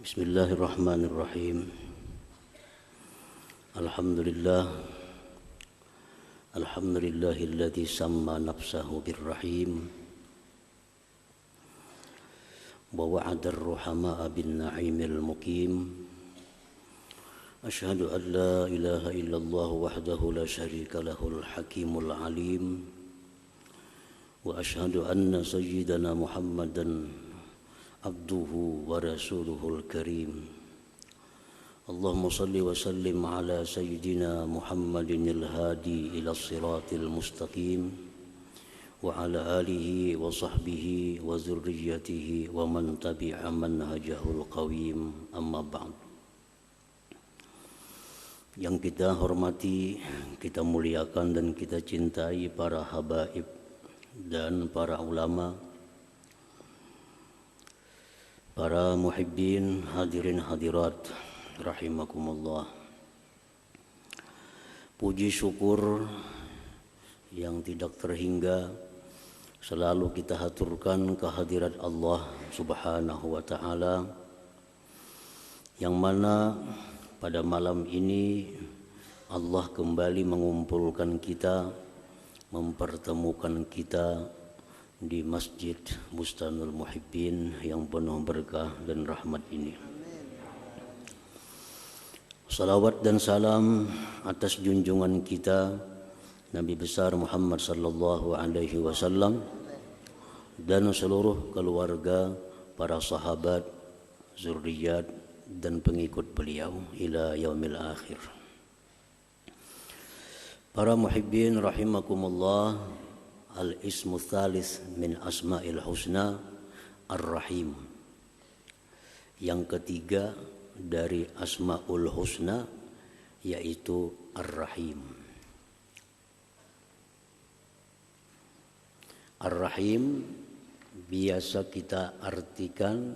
Bismillahirrahmanirrahim. Alhamdulillahilladzi samma nafsahu birrahim wa wa'ada ar-ruhama'a bin na'imil muqim. Asyhadu an la ilaha illallah wahdahu la syarika lahul hakimul alim. Wa asyhadu anna sayyidana Muhammadan abduhu wa rasuluhul karim. Allahumma salli wa sallim ala sayyidina Muhammadinil hadi ila siratil mustaqim wa ala alihi wa sahbihi wa zurriyyatihi wa man tabi'a manhajahul qawim, amma ba'd. Yang kita hormati, kita muliakan dan kita cintai para habaib dan para ulama, para muhibbin, hadirin hadirat rahimakumullah. Puji syukur yang tidak terhingga selalu kita haturkan kehadirat Allah Subhanahu wa ta'ala, yang mana pada malam ini Allah kembali mengumpulkan kita, mempertemukan kita di Masjid Bustanul Muhibbin yang penuh berkah dan rahmat ini. Salawat dan salam atas junjungan kita Nabi besar Muhammad sallallahu alaihi wasallam dan seluruh keluarga, para sahabat, zurriyat dan pengikut beliau ila yaumil akhir. Para muhibbin rahimakumullah, al-ismu tsalis min asma'il husna ar-rahim. Yang ketiga dari asma'ul husna yaitu ar-rahim. Ar-rahim biasa kita artikan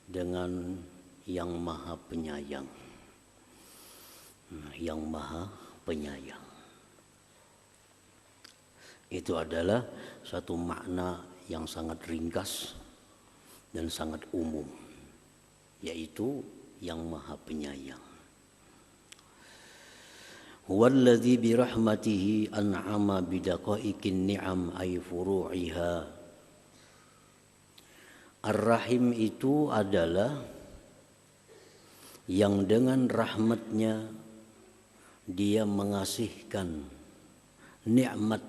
dengan yang maha penyayang. Yang maha penyayang. Itu adalah satu makna yang sangat ringkas dan sangat umum, yaitu yang maha penyayang. Huwallazi birahmatihi an'ama bidaqaiqin ni'am ay furu'iha. Ar-Rahim itu adalah yang dengan rahmatnya dia mengasihkan nikmat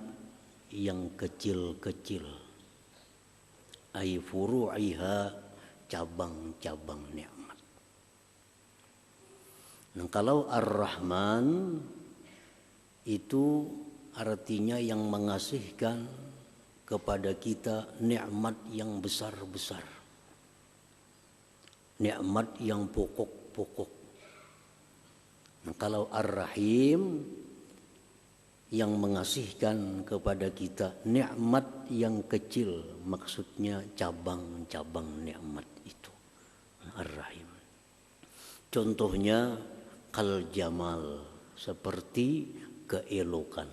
yang kecil-kecil, ay furu'iha, cabang-cabang nikmat. Nah, kalau Ar-Rahman itu artinya yang mengasihkan kepada kita nikmat yang besar-besar, nikmat yang pokok-pokok. Nah, kalau Ar-Rahim yang mengasihkan kepada kita nikmat yang kecil, maksudnya cabang-cabang nikmat itu, Ar-Rahim. Contohnya kal jamal, seperti keelokan,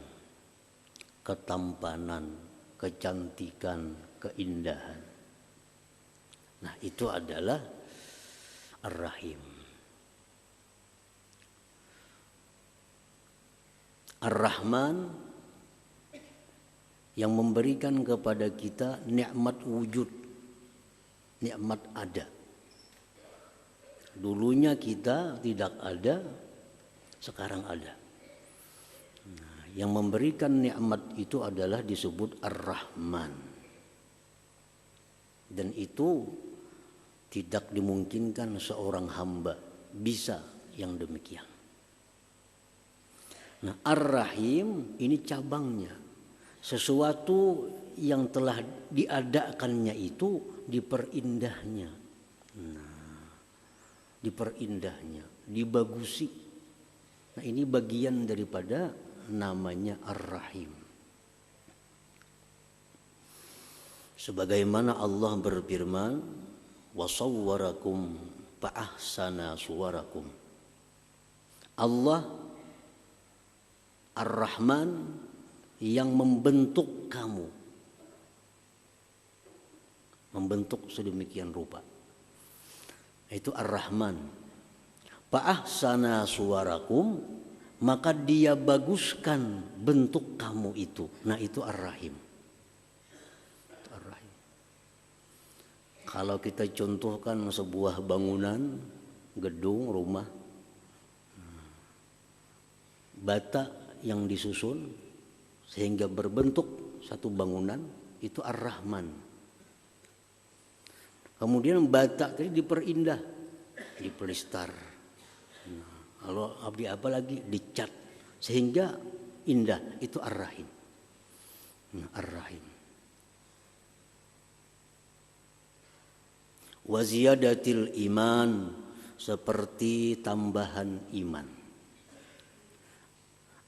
ketampanan, kecantikan, keindahan. Nah, itu adalah Ar-Rahim. Ar-Rahman yang memberikan kepada kita nikmat wujud, nikmat ada. Dulunya kita tidak ada, sekarang ada. Nah, yang memberikan nikmat itu adalah disebut Ar-Rahman. Dan itu tidak dimungkinkan seorang hamba bisa yang demikian. Nah, Ar-Rahim ini cabangnya. Sesuatu yang telah diadakannya itu diperindahnya. Nah, diperindahnya, dibagusi. Nah, ini bagian daripada namanya Ar-Rahim. Sebagaimana Allah berfirman, wa sawwarakum fa ahsana suwarakum. Allah Ar-Rahman yang membentuk kamu, membentuk sedemikian rupa. Itu Ar-Rahman. Fa ahsana suwarakum, maka dia baguskan bentuk kamu itu. Nah itu Ar-Rahim. Ar-Rahim. Kalau kita contohkan sebuah bangunan, gedung, rumah, bata yang disusun sehingga berbentuk satu bangunan, itu Ar-Rahman. Kemudian bata tadi diperindah, dipelistar. Kalau abdi apa lagi dicat sehingga indah, itu Ar-Rahim. Ar-Rahim. Wa ziyadatil iman, seperti tambahan iman.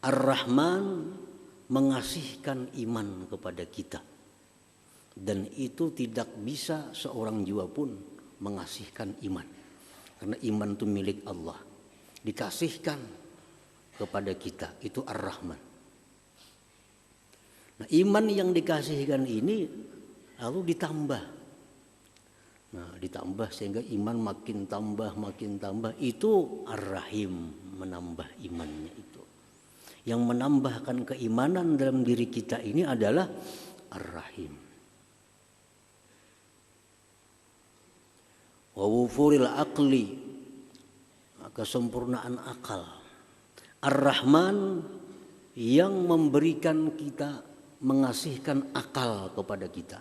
Ar-Rahman mengasihkan iman kepada kita. Dan itu tidak bisa seorang jiwa pun mengasihkan iman. Karena iman itu milik Allah. Dikasihkan kepada kita, itu Ar-Rahman. Nah, iman yang dikasihkan ini lalu ditambah. Nah, ditambah sehingga iman makin tambah, itu Ar-Rahim, menambah imannya itu. Yang menambahkan keimanan dalam diri kita ini adalah Ar-Rahim. Wa wufuril aqli, kesempurnaan akal. Ar-Rahman yang memberikan kita, mengasihkan akal kepada kita.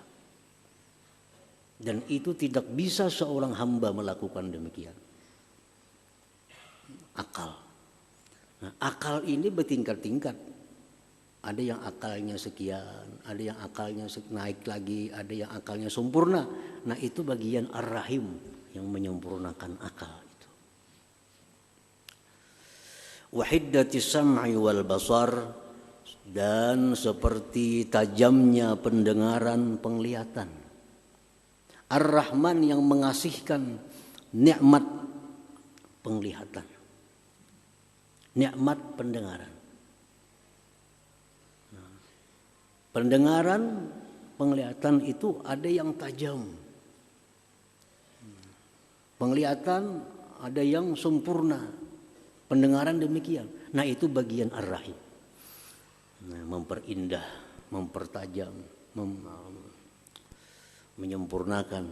Dan itu tidak bisa seorang hamba melakukan demikian. Akal. Nah, akal ini bertingkat-tingkat. Ada yang akalnya sekian, ada yang akalnya naik lagi, ada yang akalnya sempurna. Nah itu bagian Ar-Rahim yang menyempurnakan akal. Wahiddati sam'i wal basar, dan seperti tajamnya pendengaran, penglihatan. Ar-Rahman yang mengasihkan nikmat penglihatan, nikmat pendengaran. Pendengaran, penglihatan itu ada yang tajam. Penglihatan ada yang sempurna. Pendengaran demikian. Nah itu bagian Ar-Rahim. Nah, memperindah, mempertajam, menyempurnakan.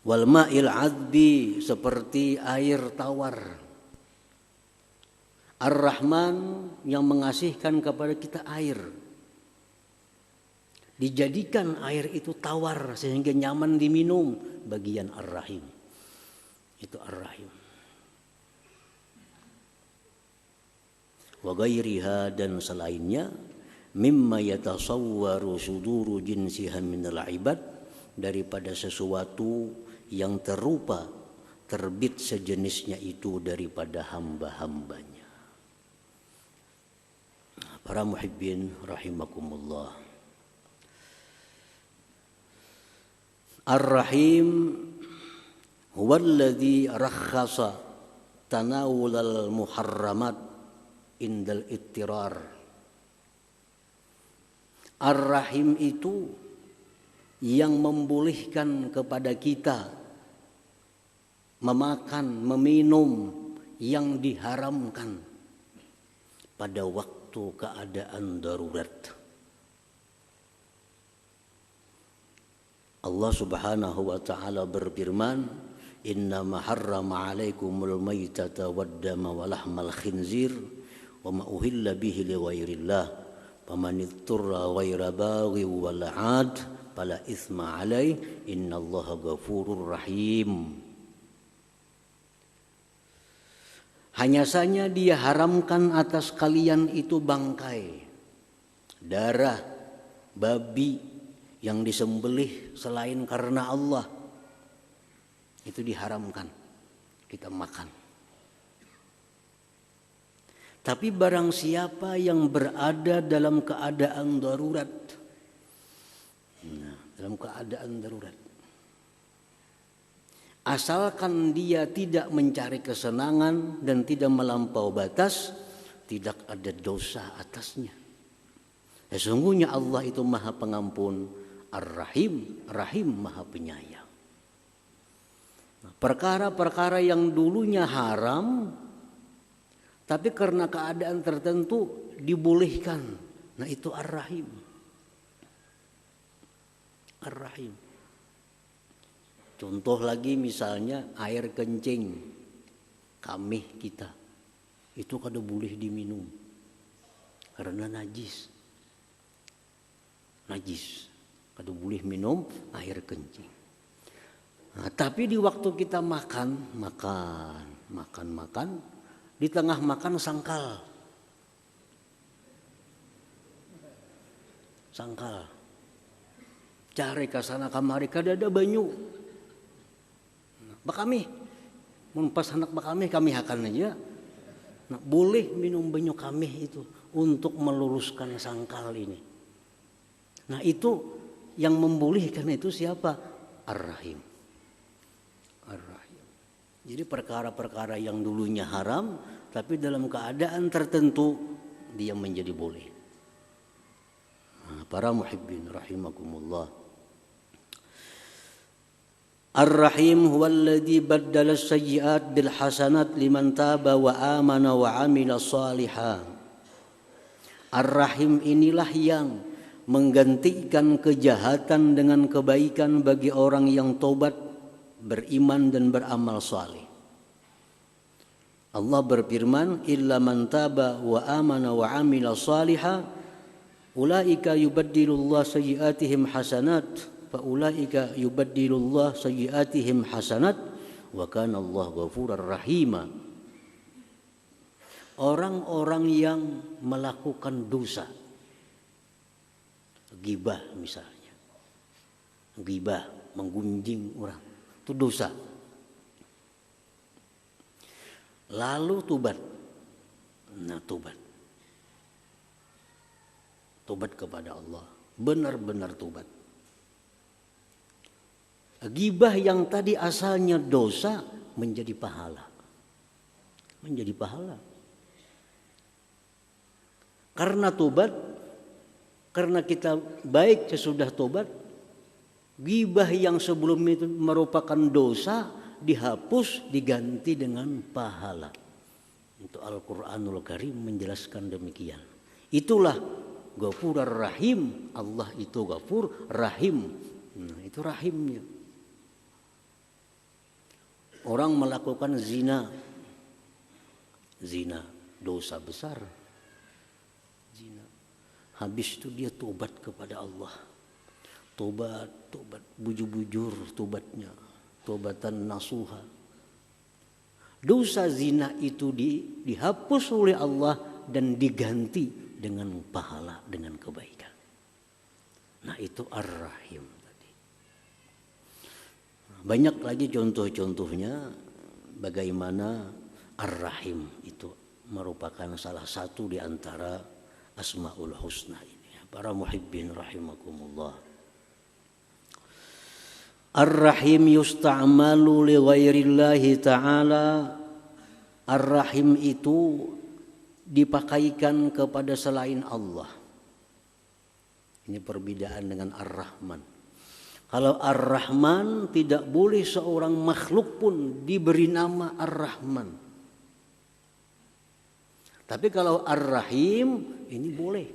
Wal ma'il adbi, seperti air tawar. Ar-Rahman yang mengasihkan kepada kita air. Dijadikan air itu tawar sehingga nyaman diminum, bagian Ar-Rahim. Itu Ar-Rahim. Wa ghairiha, dan selainnya, mimma yatasawwaru suduru jinsiha minal ibad, daripada sesuatu yang terupa, terbit sejenisnya itu daripada hamba-hambanya. Para muhibbin rahimakumullah. Ar-Rahim huwallazi rakhasa tanawulal muharramat indal ittirar. Ar-Rahim itu yang membolehkan kepada kita memakan, meminum yang diharamkan pada waktu keadaan darurat. Allah Subhanahu wa taala berfirman, "Innama harrama 'alaikumul maitata wad-dama wa lahmal khinzir wa ma uhilla bihi li ghairillah faman itturra ghaira baghi wal 'ad fala itsma 'alaihi innallaha ghafurur rahim." Hanya saja dia haramkan atas kalian itu bangkai, darah babi yang disembelih selain karena Allah. Itu diharamkan kita makan. Tapi barang siapa yang berada dalam keadaan darurat, dalam keadaan darurat, asalkan dia tidak mencari kesenangan dan tidak melampau batas, tidak ada dosa atasnya. Sesungguhnya Allah itu Maha Pengampun, Ar-Rahim, Rahim, Maha Penyayang. Perkara-perkara yang dulunya haram, tapi karena keadaan tertentu dibolehkan. Nah itu Ar-Rahim. Ar-Rahim. Contoh lagi misalnya air kencing kamih kita. Itu kada boleh diminum. Karena najis. Najis. Kada boleh minum air kencing. Nah, tapi di waktu kita makan. Di tengah makan sangkal. Cari ke sana kamari kada ada banyu. Bakami. Mun pas anak bakami kami akan aja. Nah, boleh minum banyu kami itu untuk meluruskan sangkal ini. Nah, itu yang membolehkan itu siapa? Ar-Rahim. Ar-Rahim. Jadi perkara-perkara yang dulunya haram, tapi dalam keadaan tertentu dia menjadi boleh. Nah, para muhibbin rahimakumullah. Ar-Rahim huwallazi baddala as-sayyi'at bil hasanat liman taba wa amana wa amila shalihan. Ar-Rahim inilah yang menggantikan kejahatan dengan kebaikan bagi orang yang tobat, beriman dan beramal saleh. Allah berfirman, illa man taba wa amana wa amila shalihan ulaika yubaddilullahu sayyi'atihim hasanat fa ulaika yubaddilullahu sayyi'atihim hasanat wa kana Allah ghafurur rahima. Orang-orang yang melakukan dosa, ghibah misalnya, ghibah menggunjing orang, itu dosa. Lalu tobat. Nah, tobat kepada Allah, benar-benar tobat. Ghibah yang tadi asalnya dosa menjadi pahala. Karena tobat, karena kita baik sesudah tobat, ghibah yang sebelum itu merupakan dosa dihapus, diganti dengan pahala. Itu Al-Quranul Karim menjelaskan demikian. Itulah Ghafurur Rahim. Allah itu Ghafur Rahim. Nah, itu rahimnya. Orang melakukan zina, dosa besar. Zina. Habis itu dia tobat kepada Allah. Tobat, bujur-bujur tobatnya. Tobatan nasuha. Dosa zina itu dihapus oleh Allah dan diganti dengan pahala, dengan kebaikan. Nah, itu Ar-Rahim tadi. Banyak lagi contoh-contohnya bagaimana Ar-Rahim itu merupakan salah satu di antara Asmaul Husna ini. Para muhibbin rahimakumullah. Ar-Rahim yusta'malu li ghairillahi ta'ala. Ar-Rahim itu dipakaikan kepada selain Allah. Ini perbedaan dengan Ar-Rahman. Kalau Ar-Rahman tidak boleh seorang makhluk pun diberi nama Ar-Rahman. Tapi kalau Ar-Rahim ini boleh.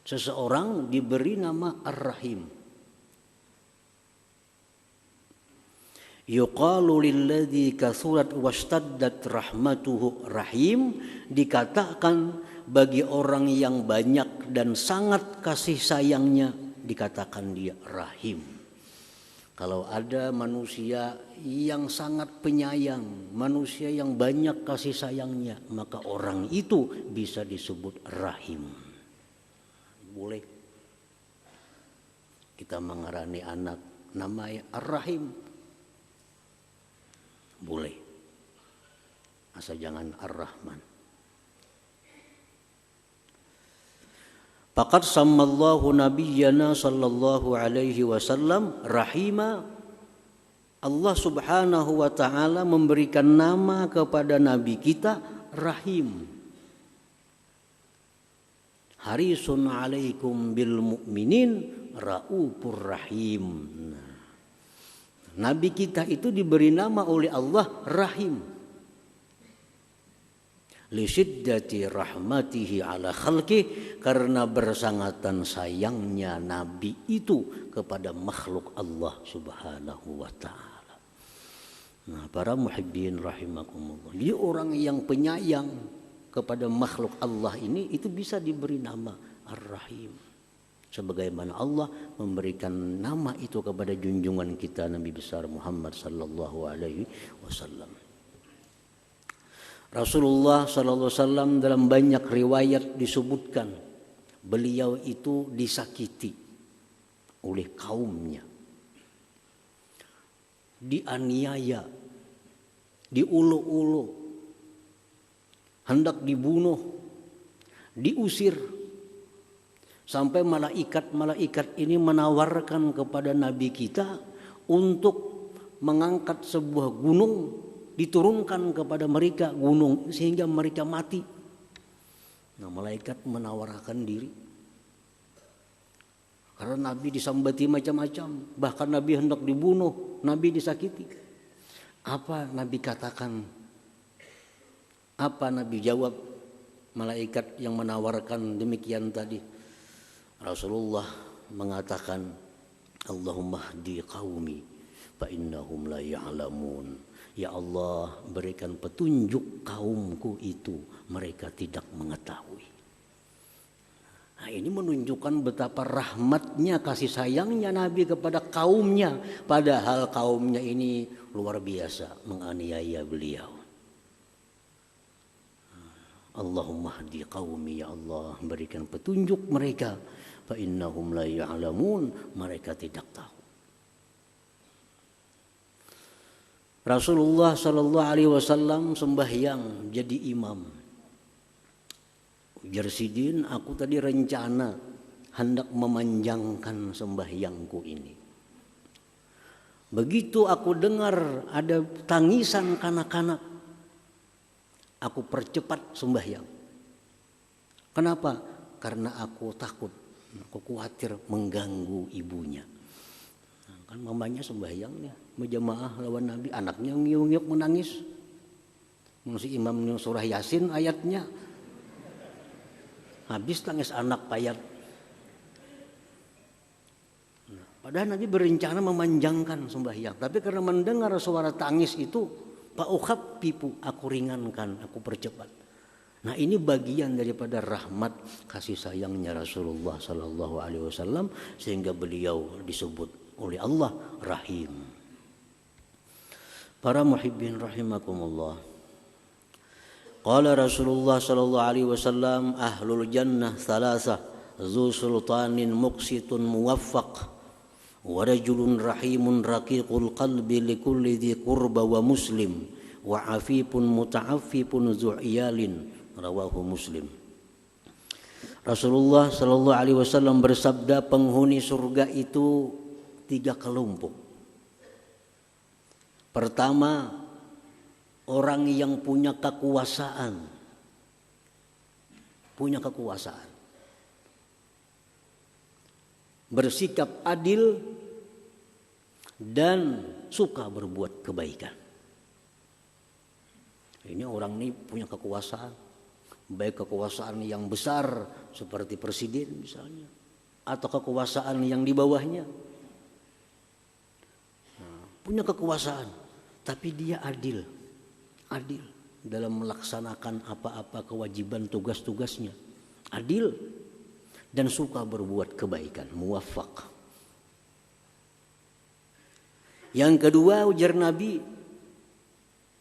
Seseorang diberi nama Ar-Rahim. Yuqalu lilladzi kathurat wastaddat rahmatuhu rahim, dikatakan bagi orang yang banyak dan sangat kasih sayangnya dikatakan dia rahim. Kalau ada manusia yang sangat penyayang, manusia yang banyak kasih sayangnya, maka orang itu bisa disebut rahim. Boleh kita mengarani anak namanya Ar-Rahim. Boleh, asal jangan Ar-Rahman. Faqad sammallahu nabiyyana sallallahu alaihi wasallam rahima. Allah subhanahu wa ta'ala memberikan nama kepada nabi kita Rahim. Harisun alaikum bil mu'minin raufur rahim. Nabi kita itu diberi nama oleh Allah Rahim. Li syiddati rahmatihi ala khalqih, karena bersangatan sayangnya Nabi itu kepada makhluk Allah Subhanahu wa taala. Nah, para muhibbin rahimakumullah. Jadi orang yang penyayang kepada makhluk Allah ini itu bisa diberi nama Ar-Rahim. Sebagaimana Allah memberikan nama itu kepada junjungan kita Nabi besar Muhammad sallallahu alaihi wasallam. Rasulullah sallallahu alaihi wasallam dalam banyak riwayat disebutkan beliau itu disakiti oleh kaumnya, dianiaya, diuluk-uluk, hendak dibunuh, diusir. Sampai malaikat-malaikat ini menawarkan kepada Nabi kita untuk mengangkat sebuah gunung, diturunkan kepada mereka gunung sehingga mereka mati. Nah, malaikat menawarkan diri. Karena Nabi disambati macam-macam, bahkan Nabi hendak dibunuh, Nabi disakiti. Apa Nabi katakan? Apa Nabi jawab malaikat yang menawarkan demikian tadi? Rasulullah mengatakan, Allahumma hdi qaumi fa innahum la ya'lamun. Ya Allah, berikan petunjuk kaumku itu, mereka tidak mengetahui. Nah, ini menunjukkan betapa rahmatnya, kasih sayangnya Nabi kepada kaumnya, padahal kaumnya ini luar biasa menganiaya beliau. Allahumma hdi qaumi, ya Allah, berikan petunjuk mereka, fa innahum la ya'lamun, mereka tidak tahu. Rasulullah sallallahu alaihi wasallam sembahyang jadi imam. Ujar Sidin, aku tadi rencana hendak memanjangkan sembahyangku ini. Begitu aku dengar ada tangisan kanak-kanak, aku percepat sembahyang. Kenapa? Karena aku takut, aku khawatir mengganggu ibunya. Nah, kan mamanya sembahyangnya berjamaah lawan Nabi, anaknya ngiung-ngiung menangis. Si imam surah Yasin ayatnya, habis tangis anak payat. Nah, padahal Nabi berencana memanjangkan sembahyang, tapi karena mendengar suara tangis itu, fa'ukhaffifu, aku ringankan, aku percepat. Nah, ini bagian daripada rahmat kasih sayangnya Rasulullah sallallahu alaihi wasallam sehingga beliau disebut oleh Allah Rahim. Para muhibbin rahimakumullah. Qala Rasulullah sallallahu alaihi wasallam, ahlul jannah thalatha, dzu sultanin muqsitun muwaffaq, wa rajulun rahimun raqiqul qalbi likulli dhi qurba wa muslim, wa afifun muta'affifun dzu iyalin, rawahu Muslim. Rasulullah sallallahu alaihi wasallam bersabda, penghuni surga itu 3 kelompok. Pertama, orang yang punya kekuasaan. Punya kekuasaan. Bersikap adil dan suka berbuat kebaikan. Ini orang ini punya kekuasaan. Baik kekuasaan yang besar seperti presiden misalnya, atau kekuasaan yang di bawahnya. Nah, punya kekuasaan, tapi dia adil dalam melaksanakan apa-apa kewajiban tugas-tugasnya, adil dan suka berbuat kebaikan, muwaffaq. Yang kedua, ujar Nabi,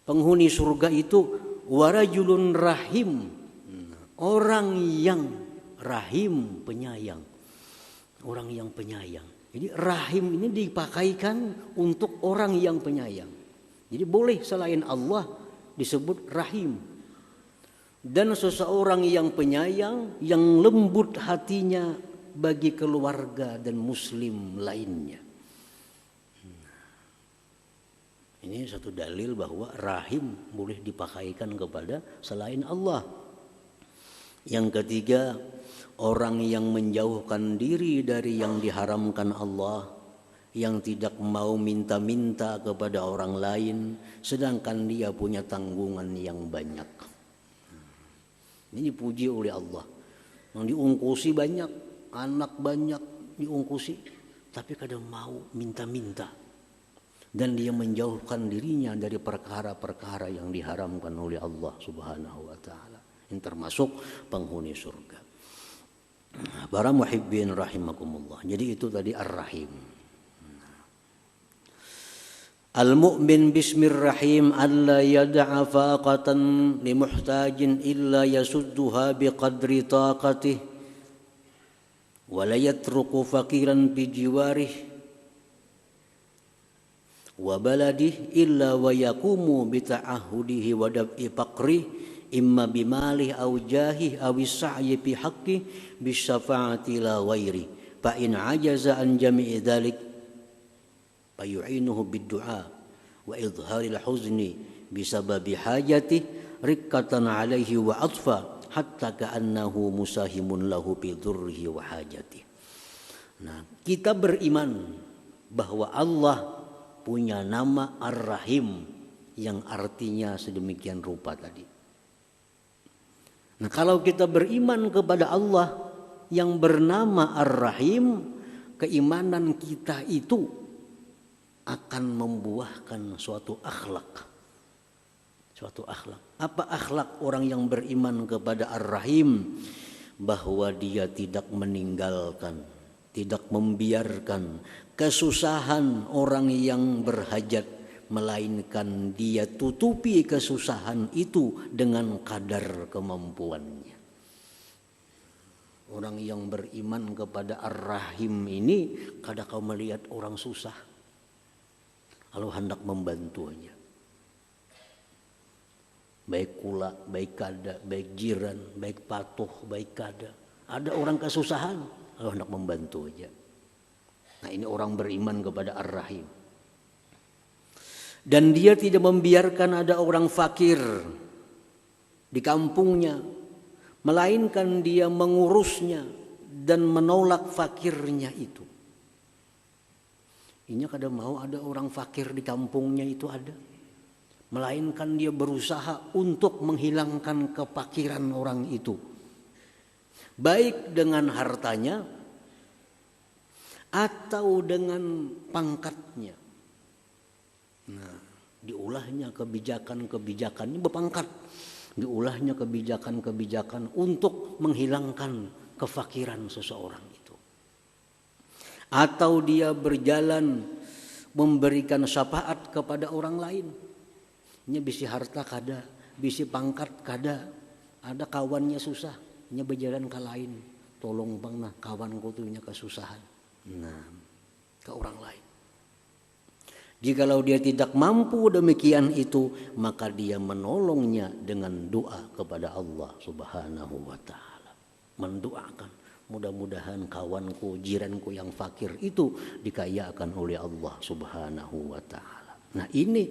penghuni surga itu warajulun rahim, orang yang rahim, penyayang, orang yang penyayang. Jadi rahim ini dipakaikan untuk orang yang penyayang. Jadi boleh selain Allah disebut rahim. Dan seseorang yang penyayang, yang lembut hatinya bagi keluarga dan muslim lainnya. Ini satu dalil bahwa rahim boleh dipakaikan kepada selain Allah. Yang ketiga, orang yang menjauhkan diri dari yang diharamkan Allah, yang tidak mau minta-minta kepada orang lain, sedangkan dia punya tanggungan yang banyak. Ini dipuji oleh Allah. Yang diungkusi banyak, anak banyak diungkusi, tapi kadang mau minta-minta. Dan dia menjauhkan dirinya dari perkara-perkara yang diharamkan oleh Allah Subhanahu wa taala. Ini termasuk penghuni surga. Para muhibbin rahimakumullah. Jadi itu tadi Ar-Rahim. Al-mu'min bismillahirrahim alla yad'a faqatan limuhtajin illa yasudduha biqadri taqatih wa la yatruku faqiran bijiwarih wa baladih illa wa yaqumu bita'ahudihi wa dab'i faqrih imma bimalih aw jahih aw sa'yi fi haqqi bisyafa'ati la ghairi fa in ajaza an jami'i dzalik fayu'inuhu bid-du'a wa idharil huzni bisababi hajati rikkatan alaihi wa atfa hatta ka'annahu musahimun lahu bi dhurrihi wa hajati. Nah, kita beriman bahwa Allah punya nama Ar-Rahim yang artinya sedemikian rupa tadi. Nah, kalau kita beriman kepada Allah yang bernama Ar-Rahim, keimanan kita itu akan membuahkan suatu akhlak. Suatu akhlak. Apa akhlak orang yang beriman kepada Ar-Rahim? Bahwa dia tidak meninggalkan, tidak membiarkan kesusahan orang yang berhajat, melainkan dia tutupi kesusahan itu dengan kadar kemampuannya. Orang yang beriman kepada Ar-Rahim ini, kadang kau melihat orang susah, kalau hendak membantu aja, baik kula, baik kada, baik jiran, baik patuh, baik kada, ada orang kesusahan, kalau hendak membantu aja. Nah, ini orang beriman kepada Ar-Rahim. Dan dia tidak membiarkan ada orang fakir di kampungnya, melainkan dia mengurusnya dan menolak fakirnya itu. Ini kadang mau ada orang fakir di kampungnya itu ada. Melainkan dia berusaha untuk menghilangkan kefakiran orang itu. Baik dengan hartanya atau dengan pangkatnya. Nah, diulahnya kebijakan-kebijakannya berpangkat. Diulahnya kebijakan-kebijakan untuk menghilangkan kefakiran seseorang itu. Atau dia berjalan memberikan syafaat kepada orang lain. Nya bisi harta kada, bisi pangkat kada, ada kawannya susah, nya berjalan ke lain, tolong bang nah kawanku tuh nya kesusahan. Nah, ke orang lain. Jikalau dia tidak mampu demikian itu, maka dia menolongnya dengan doa kepada Allah Subhanahu wa taala. Mendoakan, mudah-mudahan kawanku, jiranku yang fakir itu dikayakan oleh Allah Subhanahu wa taala. Nah, ini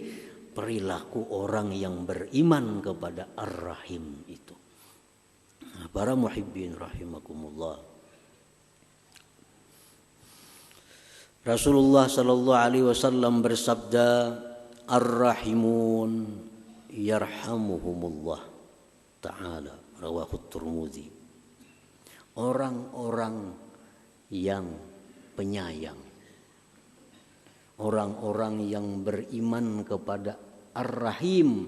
perilaku orang yang beriman kepada Ar-Rahim itu. Nah, para muhibbin rahimakumullah. Rasulullah sallallahu alaihi wasallam bersabda, Ar-Rahimun yarhamuhumullah ta'ala, rawahu Tirmidzi. Orang-orang yang penyayang, orang-orang yang beriman kepada Ar-Rahim,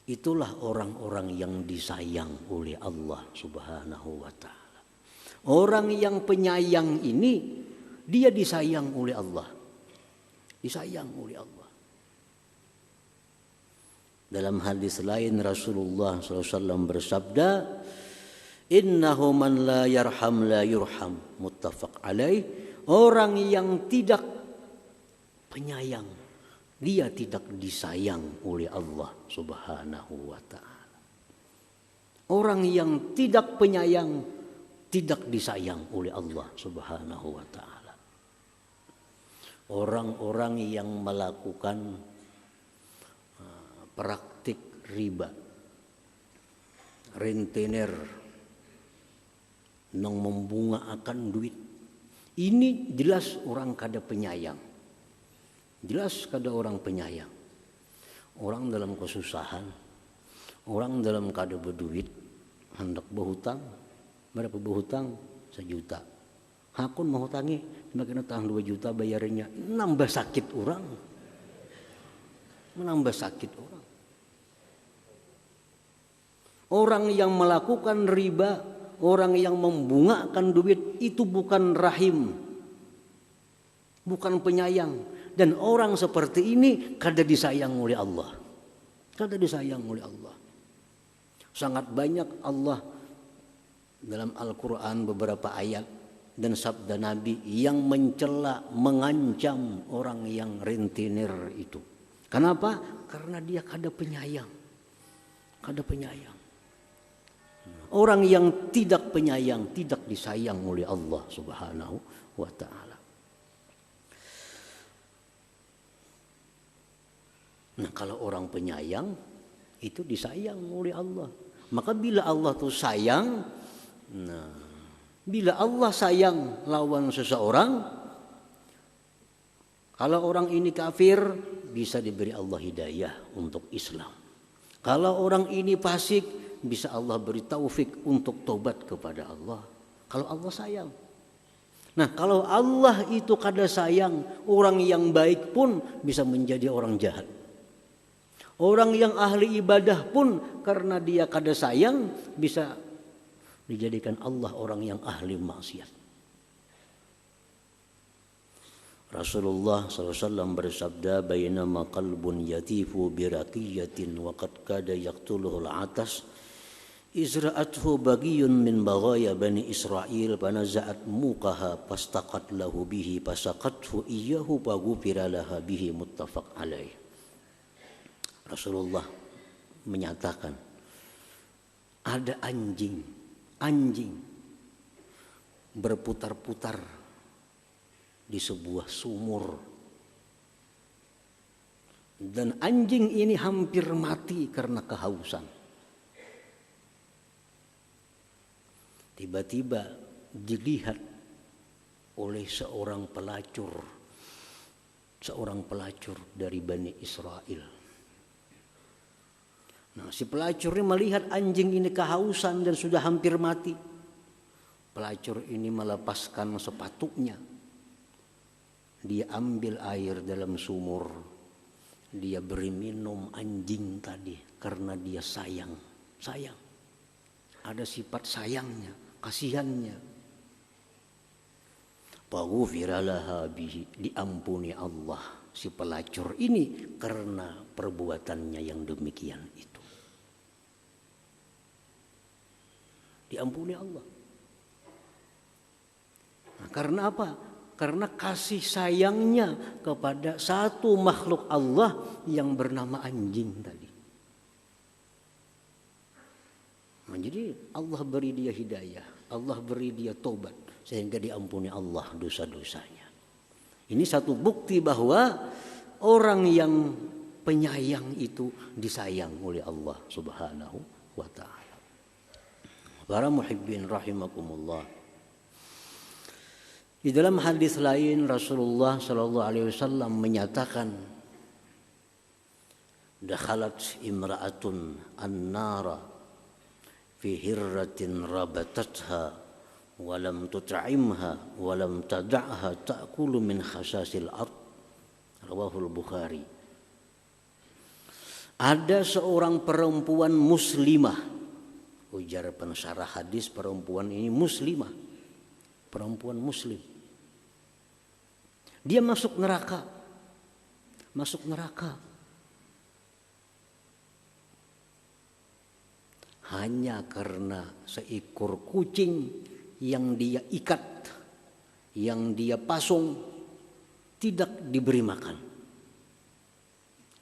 itulah orang-orang yang disayang oleh Allah Subhanahu wa ta'ala. Orang yang penyayang ini, dia disayang oleh Allah. Disayang oleh Allah. Dalam hadis lain Rasulullah SAW bersabda, Innahu man la yarham la yurham, muttafaq alaih. Orang yang tidak penyayang, dia tidak disayang oleh Allah Subhanahu wa ta'ala. Orang yang tidak penyayang, tidak disayang oleh Allah Subhanahu wa ta'ala. Orang-orang yang melakukan praktik riba, rentenir, nang membunga akan duit, Ini jelas orang kada penyayang. Jelas kada orang penyayang. Orang dalam kesusahan, orang dalam kada berduit, hendak berhutang. Berapa berhutang? 1 juta. Hakun mau hutangi, semakin utang 2 juta bayarnya. Nambah sakit orang. Menambah sakit orang. Orang yang melakukan riba, orang yang membungakan duit itu bukan rahim, bukan penyayang. Dan orang seperti ini kada disayang oleh Allah. Kada disayang oleh Allah. Sangat banyak Allah dalam Al-Quran beberapa ayat dan sabda Nabi yang mencela, mengancam orang yang rentenir itu. Kenapa? Karena dia kada penyayang. Kada penyayang. Orang yang tidak penyayang tidak disayang oleh Allah Subhanahu wa ta'ala. Nah, kalau orang penyayang itu disayang oleh Allah. Maka bila Allah tuh sayang, bila Allah sayang lawan seseorang, kalau orang ini kafir bisa diberi Allah hidayah untuk Islam. Kalau orang ini fasik bisa Allah beri taufik untuk tobat kepada Allah. Kalau Allah sayang. Nah, kalau Allah itu kada sayang, orang yang baik pun bisa menjadi orang jahat. Orang yang ahli ibadah pun karena dia kada sayang bisa dijadikan Allah orang yang ahli maksiat. Rasulullah SAW bersabda, "Bainama qalbun yatifu biraqiyatin wa qad kada yaqtuluhu al-'atas, izra'athu bagiyun min baghaya bani Israil panaza'at muqaha fastaqat lahu bihi fasaqathu iyyahu faghufira laha bihi." Muttafaq alaih. Rasulullah menyatakan ada anjing berputar-putar di sebuah sumur, dan anjing ini hampir mati karena kehausan. Tiba-tiba dilihat oleh seorang pelacur dari Bani Israel. Nah, si pelacur ini melihat anjing ini kehausan dan sudah hampir mati. Pelacur ini melepaskan sepatunya. Dia ambil air dalam sumur. Dia beri minum anjing tadi karena dia sayang. Ada sifat sayangnya, kasihannya. Faghufira laha bihi, diampuni Allah si pelacur ini karena perbuatannya yang demikian itu. Diampuni Allah. Nah, karena apa? Karena kasih sayangnya kepada satu makhluk Allah yang bernama anjing tadi. Nah, jadi Allah beri dia hidayah, Allah beri dia tobat sehingga diampuni Allah dosa-dosanya. Ini satu bukti bahwa orang yang penyayang itu disayang oleh Allah Subhanahu wa ta'ala. Para muhibbin rahimakumullah. Di dalam hadis lain Rasulullah sallallahu alaihi wasallam menyatakan, dakhalat imra'atun an-nara fi hirratin rabatatha wa lam tut'imha wa lam tad'ha ta'kulu min khasasil ard. Rawahul Bukhari. Ada seorang perempuan muslimah, ujar pensyarah hadis, perempuan ini muslimah, perempuan muslim. Dia masuk neraka. Hanya karena seekor kucing yang dia ikat, yang dia pasung, tidak diberi makan.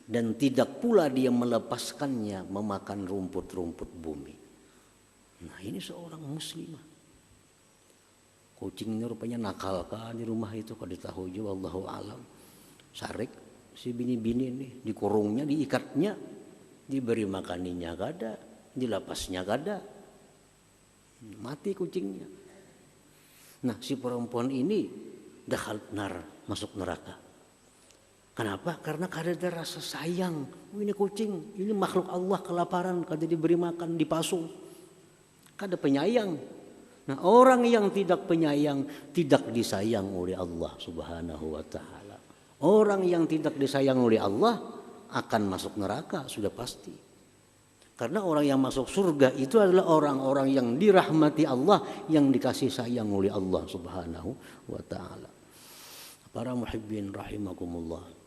Dan tidak pula dia melepaskannya memakan rumput-rumput bumi. Nah, ini seorang muslimah. Kucing ini rupanya nakal kan di rumah itu, kalau ditahu juga Allahu alam. Sarik si bini-bini ini, dikurungnya, diikatnya, diberi makaninya kada, dilapasnya kada, mati kucingnya. Nah, si perempuan ini dakhal nar, masuk neraka. Kenapa? Karena kada rasa sayang. Ini kucing, ini makhluk Allah kelaparan, kada diberi makan, dipasung. Kada penyayang. Nah, orang yang tidak penyayang tidak disayang oleh Allah Subhanahu wa taala. Orang yang tidak disayang oleh Allah akan masuk neraka sudah pasti. Karena orang yang masuk surga itu adalah orang-orang yang dirahmati Allah, yang dikasih sayang oleh Allah Subhanahu wa taala. Para muhibbin rahimakumullah.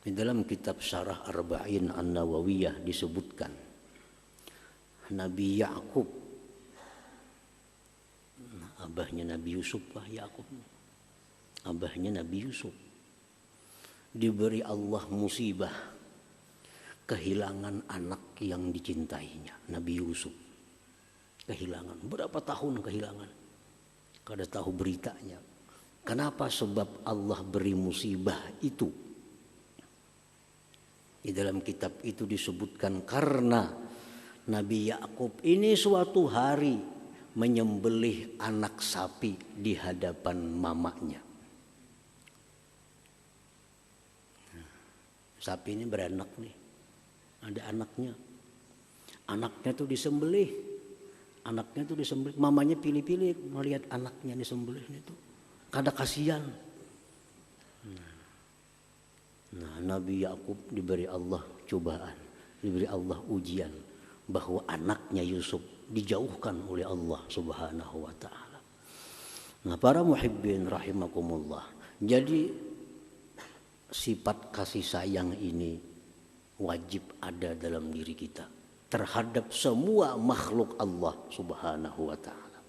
Di dalam kitab Syarah Arba'in An-Nawawiyah disebutkan Nabi Yakub, abahnya Nabi Yusuf, Yakub, abahnya Nabi Yusuf, diberi Allah musibah kehilangan anak yang dicintainya. Nabi Yusuf kehilangan, berapa tahun kehilangan, kada tahu beritanya. Kenapa? Sebab Allah beri musibah itu. Di dalam kitab itu disebutkan karena Nabi Yakub ini suatu hari menyembelih anak sapi di hadapan mamanya. Sapi ini beranak nih, ada anaknya. Anaknya tuh disembelih, mamanya pilih-pilih melihat anaknya disembelih itu, kada kasihan. Nah, Nabi Yakub diberi Allah cobaan, diberi Allah ujian bahwa anaknya Yusuf dijauhkan oleh Allah Subhanahu wa taala. Nah, para muhibbin rahimakumullah. Jadi sifat kasih sayang ini wajib ada dalam diri kita terhadap semua makhluk Allah Subhanahu wa taala.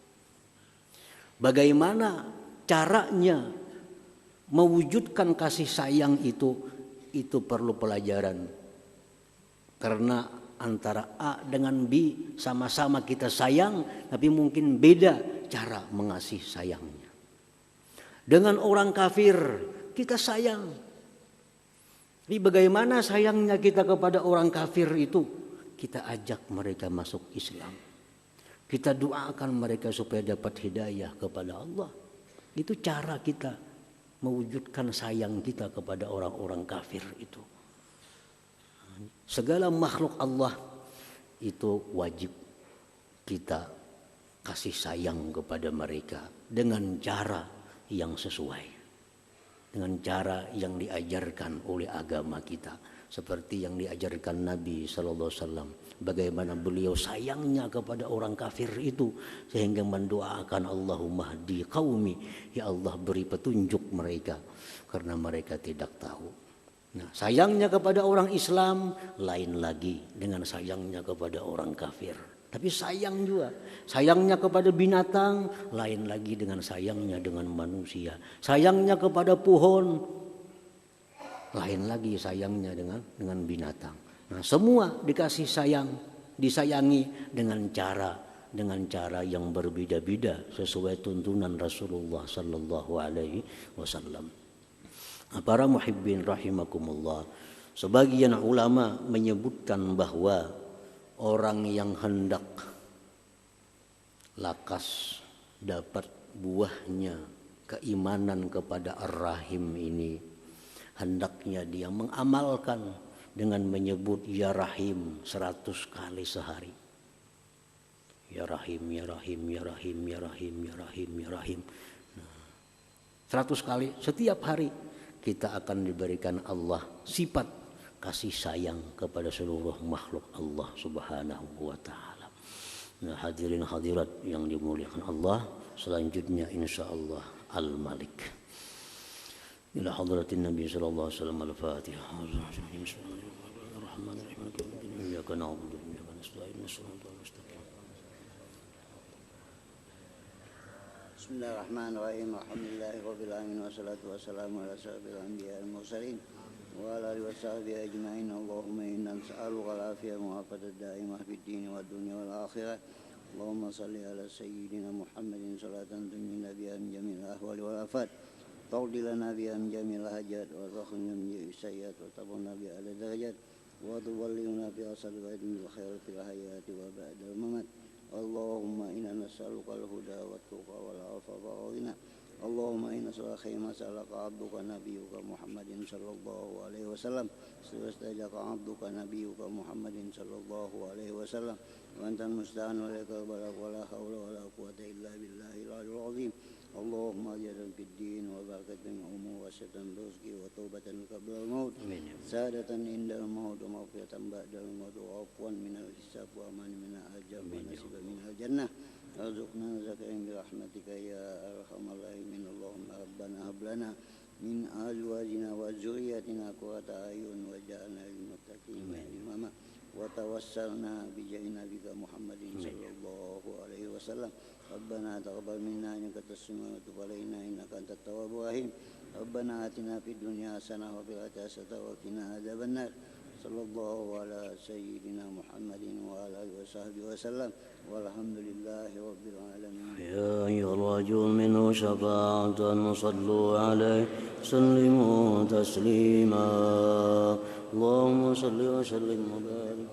Bagaimana caranya mewujudkan kasih sayang itu perlu pelajaran. Karena antara A dengan B sama-sama kita sayang, tapi mungkin beda cara mengasihi sayangnya. Dengan orang kafir kita sayang, tapi bagaimana sayangnya kita kepada orang kafir itu? Kita ajak mereka masuk Islam, kita doakan mereka supaya dapat hidayah kepada Allah. Itu cara kita mewujudkan sayang kita kepada orang-orang kafir itu. Segala makhluk Allah itu wajib kita kasih sayang kepada mereka dengan cara yang sesuai, dengan cara yang diajarkan oleh agama kita, seperti yang diajarkan Nabi sallallahu alaihi wasallam, bagaimana beliau sayangnya kepada orang kafir itu sehingga mendoakan Allahumma hdi qaumi, ya Allah beri petunjuk mereka karena mereka tidak tahu. Nah, sayangnya kepada orang Islam lain lagi dengan sayangnya kepada orang kafir. Tapi sayang juga, sayangnya kepada binatang lain lagi dengan sayangnya dengan manusia. Sayangnya kepada pohon lain lagi sayangnya dengan binatang. Nah, semua dikasih sayang, disayangi dengan cara yang berbeda-beda sesuai tuntunan Rasulullah sallallahu alaihi wasallam. Para muhibbin rahimakumullah, sebagian ulama menyebutkan bahwa orang yang hendak lakas dapat buahnya keimanan kepada Ar-Rahim ini, hendaknya dia mengamalkan dengan menyebut Ya Rahim 100 kali sehari. Ya Rahim, Ya Rahim, Ya Rahim, Ya Rahim, Ya Rahim, Ya Rahim. 100 kali setiap hari kita akan diberikan Allah sifat kasih sayang kepada seluruh makhluk Allah Subhanahu wa taala. Nah, hadirin hadirat yang dimuliakan Allah, selanjutnya insyaallah Al-Malik. Ila hadratin Nabi sallallahu alaihi wasallam al-Fatihah. Bismillahirrahmanirrahim. Iyyaka na'budu wa iyyaka nasta'in. Bismillahirrahmanirrahim. Alhamdulillahirabbil alamin wassalatu wassalamu ala asyrofil anbiya'i wal mursalin wa ala alihi washabihi ajma'in. Allahumma inna nas'aluka al-afiyah wa al-afiyah ad-da'imah fid din wad dunya wal akhirah. Allahumma shalli ala sayyidina Muhammadin salatan tunjina biha min jami'il ahwali wal afat. تقضي لنا بها من جميع الحاجات وتخرجنا من جميع السيئات وترفعنا بها على الدرجات وتبلغنا بها صدقات من الخير في الحياة وبعد الممات. اللهم إنا نسألك الهدى والتقى والعفاف والغنى اللهم إنا نسألك ما سألك عبدك نبيك محمد صلى الله عليه وسلم واستجاك عبدك نبيك محمد صلى الله عليه وسلم وأنت المستعان وإليك البلاغ ولا حول ولا قوة إلا بالله العلي العظيم اللهم أجرا في الدين وبركة الأمور وشتى الرزق وتوبة قبل الموت سادة عند الموت ومغفرة بعد الموت وعفوا من الحساب وأمان من العذاب ونصيبا من الجنة ارزقنا زكاة برحمتك يا أرحم الراحمين اللهم ربنا هب لنا من أزواجنا وذرياتنا قرة أعين واجعلنا للمتقين إماما وتوسلنا بجاه نبيك محمد صلى الله عليه وسلم ربنا تقبل منا إنك أنت السميع وتب علينا إنك أنت التواب الرحيم ربنا آتنا في الدنيا حسنة وفي الآخرة حسنة وقنا عذاب النار صلى الله على سيدنا محمد وعلى آله وصحبه وسلم والحمد لله رب العالمين. يا أيها الرجل منه شفاعة صلوا عليه سلموا تسليما اللهم صل وسلم وبارك